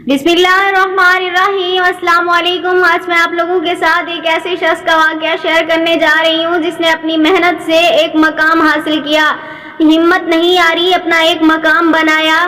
बिस्मिल्लाहिर्रहमानिर्रहीम। अस्सलाम वालेकुम। आज मैं आप लोगों के साथ एक ऐसे शख्स का वाक़या शेयर करने जा रही हूँ जिसने अपनी मेहनत से एक मकाम हासिल किया। हिम्मत नहीं आ रही, अपना एक मकाम बनाया।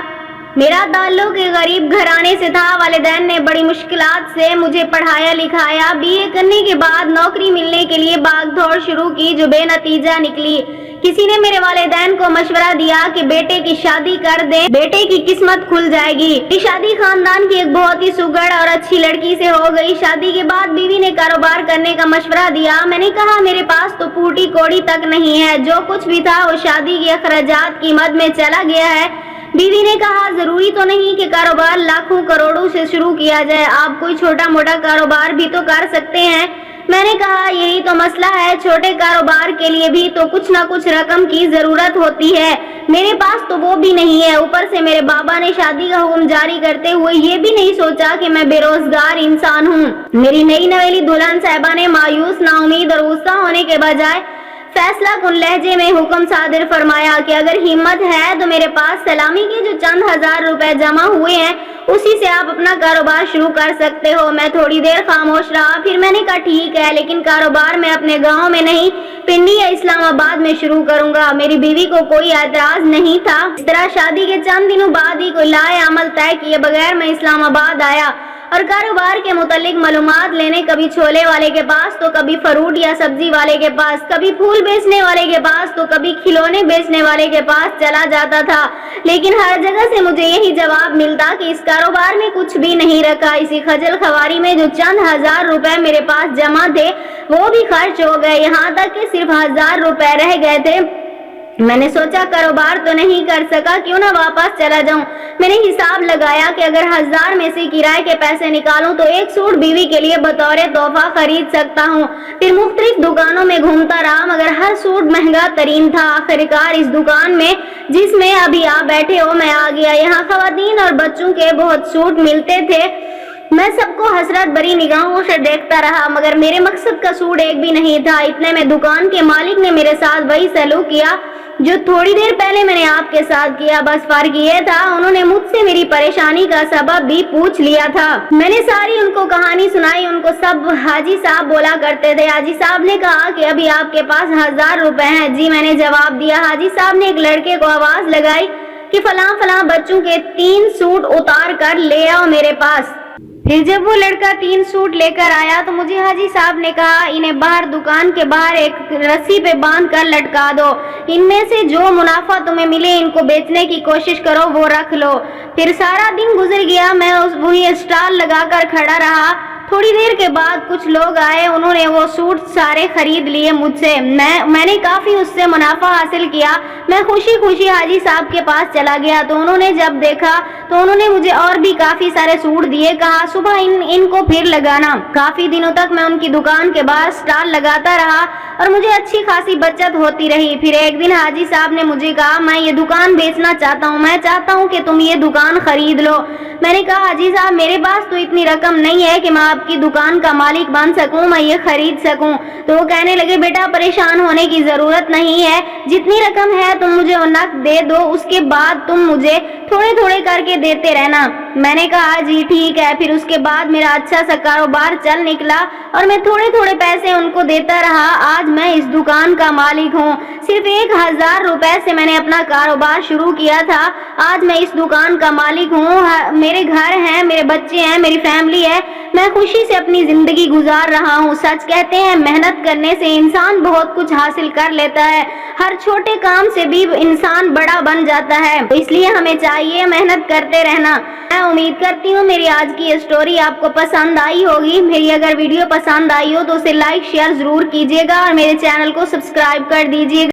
मेरा ताल्लुक एक गरीब घराने से था। वालिदैन ने बड़ी मुश्किलात से मुझे पढ़ाया लिखाया। बीए करने के बाद नौकरी मिलने के लिए भागदौड़ शुरू की जो बेनतीजा निकली। किसी ने मेरे वालिदैन को मशवरा दिया कि बेटे की शादी कर दे, बेटे की किस्मत खुल जाएगी। ये शादी खानदान की एक बहुत ही सुघड़ और अच्छी लड़की से हो गई। शादी के बाद बीवी ने कारोबार करने का मशवरा दिया। मैंने कहा मेरे पास तो फूटी कौड़ी तक नहीं है, जो कुछ भी था वो शादी के अखराजात की मद में चला गया है। बीवी ने कहा जरूरी तो नहीं कि कारोबार लाखों करोड़ों से शुरू किया जाए, आप कोई छोटा मोटा कारोबार भी तो कर सकते हैं। मैंने कहा यही तो मसला है, छोटे कारोबार के लिए भी तो कुछ ना कुछ रकम की जरूरत होती है। मेरे पास तो वो भी नहीं है। ऊपर से मेरे बाबा ने शादी का हुक्म जारी करते हुए ये भी नहीं सोचा कि मैं बेरोजगार इंसान हूँ। मेरी नई नवेली दुल्हन साहिबा ने मायूस, नाउमीद और गुस्सा होने के बजाय फैसला कुन लहजे में हुक्म सादिर फरमाया कि अगर हिम्मत है तो मेरे पास सलामी के जो चंद हजार रुपए जमा हुए हैं उसी से आप अपना कारोबार शुरू कर सकते हो। मैं थोड़ी देर खामोश रहा, फिर मैंने कहा ठीक है, लेकिन कारोबार मैं अपने गांव में नहीं, पिंडी या इस्लामाबाद में शुरू करूंगा। मेरी बीवी को कोई एतराज नहीं था। इस तरह शादी के चंद दिनों बाद ही कोई लाए अमल तय किए बगैर मैं इस्लामाबाद आया और कारोबार के मुतालिक मालूमात लेने कभी छोले वाले के पास तो कभी फ्रूट या सब्जी वाले के पास, कभी फूल बेचने वाले के पास तो कभी खिलौने बेचने वाले के पास चला जाता था। लेकिन हर जगह से मुझे यही जवाब मिलता कि इस कारोबार में कुछ भी नहीं रखा। इसी खजल खवारी में जो चंद हजार रुपए मेरे पास जमा थे वो भी खर्च हो गए, यहाँ तक कि सिर्फ 1000 रुपए रह गए थे। मैंने सोचा कारोबार तो नहीं कर सका, क्यों ना वापस चला जाऊं। मैंने हिसाब लगाया कि अगर 1000 में से किराए के पैसे निकालूं तो एक सूट बीवी के लिए बतौर तोहफा खरीद सकता हूं। फिर मुख्तलिफ दुकानों में घूमता रहा मगर हर सूट महंगा तरीन था। आखिरकार इस दुकान में जिसमें अभी आप बैठे हो मैं आ गया। यहाँ खवातीन और बच्चों के बहुत सूट मिलते थे। मैं सबको हसरत भरी निगाहों से देखता रहा मगर मेरे मकसद का सूट एक भी नहीं था। इतने में दुकान के मालिक ने मेरे साथ वही सलूक किया जो थोड़ी देर पहले मैंने आपके साथ किया, बस फर्क ये था उन्होंने मुझसे मेरी परेशानी का सबब भी पूछ लिया था। मैंने सारी उनको कहानी सुनाई। उनको सब हाजी साहब बोला करते थे। हाजी साहब ने कहा कि अभी आपके पास 1000 रुपए हैं। जी मैंने जवाब दिया। हाजी साहब ने एक लड़के को आवाज लगाई कि फलां फलां बच्चों के 3 सूट उतार कर ले आओ मेरे पास। फिर जब वो लड़का 3 सूट लेकर आया तो मुझे हाजी साहब ने कहा इन्हें बाहर दुकान के बाहर एक रस्सी पे बांध कर लटका दो। इनमें से जो मुनाफा तुम्हें मिले इनको बेचने की कोशिश करो, वो रख लो। फिर सारा दिन गुजर गया। मैं वही स्टॉल लगाकर खड़ा रहा। थोड़ी देर के बाद कुछ लोग आए, उन्होंने वो सूट सारे खरीद लिए मुझसे। मैंने काफी उससे मुनाफा हासिल किया। मैं खुशी खुशी हाजी साहब के पास चला गया तो उन्होंने जब देखा तो उन्होंने मुझे और भी काफी सारे सूट दिए। कहा सुबह इनको फिर लगाना। काफी दिनों तक मैं उनकी दुकान के बाहर स्टॉल लगाता रहा और मुझे अच्छी खासी बचत होती रही। फिर एक दिन हाजी साहब ने मुझे कहा मैं ये दुकान बेचना चाहता हूँ, मैं चाहता हूँ कि तुम ये दुकान खरीद लो। मैंने कहा हाजी साहब मेरे पास तो इतनी रकम नहीं है कि मैं आपकी दुकान का मालिक बन सकूं, मैं ये खरीद सकूं। तो वो कहने लगे बेटा परेशान होने की जरूरत नहीं है, जितनी रकम है तुम मुझे नकद दे दो, उसके बाद तुम मुझे थोड़े थोड़े करके देते रहना। मैंने कहा जी ठीक है। फिर उसके बाद मेरा अच्छा सा कारोबार चल निकला और मैं थोड़े थोड़े पैसे उनको देता रहा। आज मैं इस दुकान का मालिक हूँ। सिर्फ 1000 रुपए से मैंने अपना कारोबार शुरू किया था। आज मैं इस दुकान का मालिक हूँ। मेरे घर हैं, मेरे बच्चे हैं, मेरी फैमिली है। मैं खुशी से अपनी जिंदगी गुजार रहा हूँ। सच कहते हैं मेहनत करने से इंसान बहुत कुछ हासिल कर लेता है। हर छोटे काम से भी इंसान बड़ा बन जाता है, इसलिए हमें चाहिए मेहनत करते रहना। मैं उम्मीद करती हूँ मेरी आज की स्टोरी आपको पसंद आई होगी। मेरी अगर वीडियो पसंद आई हो तो उसे लाइक शेयर जरूर कीजिएगा और मेरे चैनल को सब्सक्राइब कर दीजिएगा।